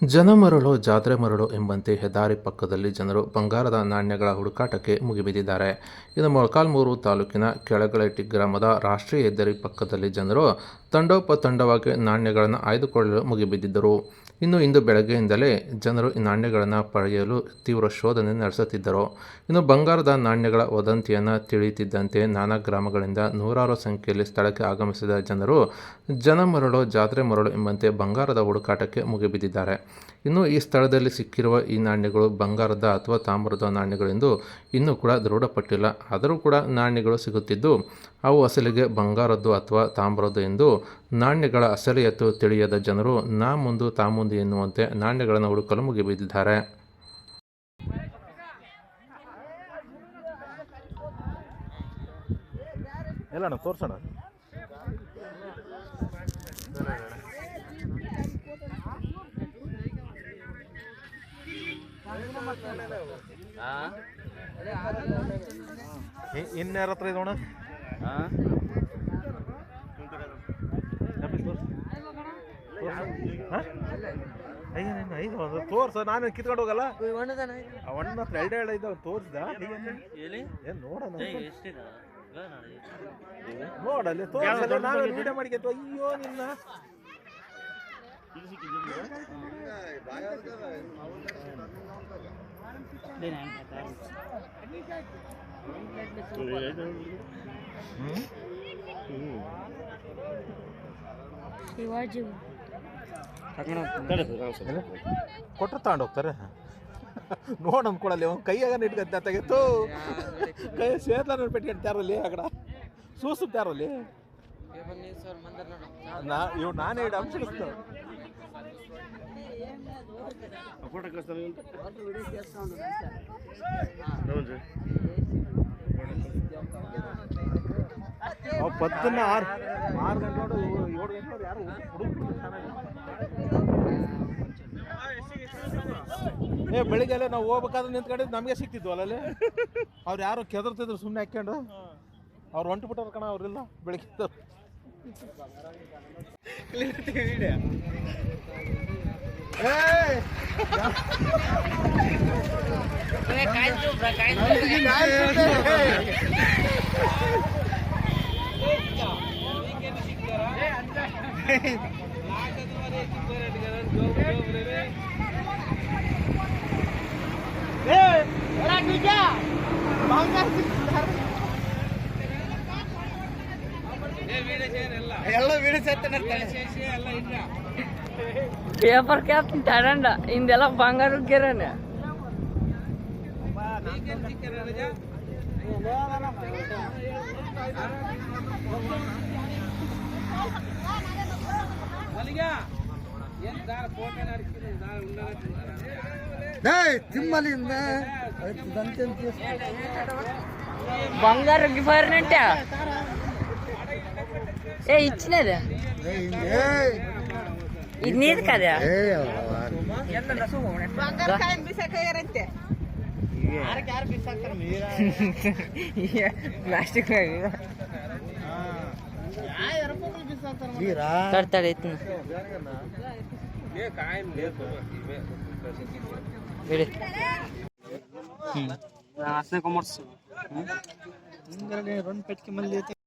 ಜನ ಮರಳೋ ಜಾತ್ರೆ ಮರಳೋ ಎಂಬಂತೆ ಹೆದ್ದಾರಿ ಪಕ್ಕದಲ್ಲಿ ಜನರು ಬಂಗಾರದ ನಾಣ್ಯಗಳ ಹುಡುಕಾಟಕ್ಕೆ ಮುಗಿಬಿದ್ದಿದ್ದಾರೆ. ಇದು ಮೊಳಕಾಲ್ಮೂರು ತಾಲೂಕಿನ ಕೆಳಗಳೆಟ್ಟಿ ಗ್ರಾಮದ ರಾಷ್ಟ್ರೀಯ ಹೆದ್ದಾರಿ ಪಕ್ಕದಲ್ಲಿ ಜನರು ತಂಡೋಪತಂಡವಾಗಿ ನಾಣ್ಯಗಳನ್ನು ಆಯ್ದುಕೊಳ್ಳಲು ಮುಗಿಬಿದ್ದಿದ್ದರು. ಇಂದು ಬೆಳಗ್ಗೆಯಿಂದಲೇ ಜನರು ಈ ನಾಣ್ಯಗಳನ್ನು ಪಡೆಯಲು ತೀವ್ರ ಶೋಧನೆ ನಡೆಸುತ್ತಿದ್ದರು. ಬಂಗಾರದ ನಾಣ್ಯಗಳ ವದಂತಿಯನ್ನು ತಿಳಿಯುತ್ತಿದ್ದಂತೆ ನಾನಾ ಗ್ರಾಮಗಳಿಂದ ನೂರಾರು ಸಂಖ್ಯೆಯಲ್ಲಿ ಸ್ಥಳಕ್ಕೆ ಆಗಮಿಸಿದ ಜನರು ಜನ ಮರಳೋ ಜಾತ್ರೆ ಮರಳೋ ಎಂಬಂತೆ ಬಂಗಾರದ ಹುಡುಕಾಟಕ್ಕೆ ಮುಗಿಬಿದ್ದಿದ್ದಾರೆ. ಈ ಸ್ಥಳದಲ್ಲಿ ಸಿಕ್ಕಿರುವ ಈ ನಾಣ್ಯಗಳು ಬಂಗಾರದ ಅಥವಾ ತಾಮ್ರದ ನಾಣ್ಯಗಳೆಂದು ಇನ್ನೂ ಕೂಡ ದೃಢಪಟ್ಟಿಲ್ಲ. ಆದರೂ ಕೂಡ ನಾಣ್ಯಗಳು ಸಿಗುತ್ತಿದ್ದು ಅವು ಅಸಲಿಗೆ ಬಂಗಾರದ್ದು ಅಥವಾ ತಾಮ್ರದ್ದು ಎಂದು ನಾಣ್ಯಗಳ ಅಸಲಿಯತ್ತು ತಿಳಿಯದ ಜನರು ನಾ ಮುಂದು ತಾ ಮುಂದು ಎನ್ನುವಂತೆ ನಾಣ್ಯಗಳನ್ನು ಹುಡುಕಲು ಮುಗಿಬಿದ್ದಿದ್ದಾರೆ. ಎಲ್ಲಣ್ಣ ತೋರ್ಸೋಣ. ಇನ್ಯಾರ ಹತ್ರ ಇದೋಣ ತೋರ್ಸ. ನಾನು ಕಿತ್ಕೊಂಡು ಹೋಗಲ್ಲ. ಅವಣ್ಣ ಹತ್ರ ಎರಡೆ ಇದ್ದಾವ ತೋರ್ಸ್ದ ಏನ್ ನೋಡೋಣ. ನೋಡಲ್ಲಿ ತೋರ್ಸಲ್ಲ. ನಾವೇ ವಿಡಿಯೋ ಮಾಡಿಕೆ. ಅಯ್ಯೋ ನಿನ್ನ ಕೊಟ್ರೆ ತಗೊಂಡು ಹೋಗ್ತಾರೆ. ನೋಡ್ ಅಂದ್ಕೊಡಲ್ಲಿ ಅವ್ನು ಕೈಯಾಗ ಇಟ್ಕೊಂತ ತೆಗೆತು ಕೈ ಸೇರ್ಲ ಪೆಟ್ಕೊಂತಾರಲ್ಲಿ ಆಗಡ ಸೂಸುತ್ತಾರಲ್ಲಿ. ಇವ್ ನಾನೇ ಇಡ ಅಂಶ ಪತ್ತನ್ನ 6 ಗಂಟೆ 7 ಗಂಟೆ ಯಾರು ಬೆಳಿಗ್ಗೆ ನಾವು ಹೋಗ್ಬೇಕಾದ್ರೆ ನಿಂತ್ಕೊಂಡಿದ್ದು ನಮಗೆ ಸಿಕ್ತಿದ್ವು ಅಲ್ಲಲ್ಲಿ. ಅವ್ರು ಯಾರು ಕೆದರ್ತಿದ್ರು ಸುಮ್ಮನೆ ಹಾಕ್ಕೊಂಡು. ಅವ್ರು ಹೊಂಟು ಬಿಟ್ಟವ್ರು ಕಣ. ಅವ್ರಿಲ್ಲ ಬೆಳಿಗ್ಗೆ పేపర్ క్యాప్ తడండ ఇందెలా బంగారు గిరనే తిమ్మలింద బంగారు గిఫారినంటే ఇచ్చినది ఇది నీది కదా. ప్లాస్టిక్ ತಡ್ತಾಳೆ ಇತ್ತು ಹೇಳಿ. ಕಾಮರ್ಸ್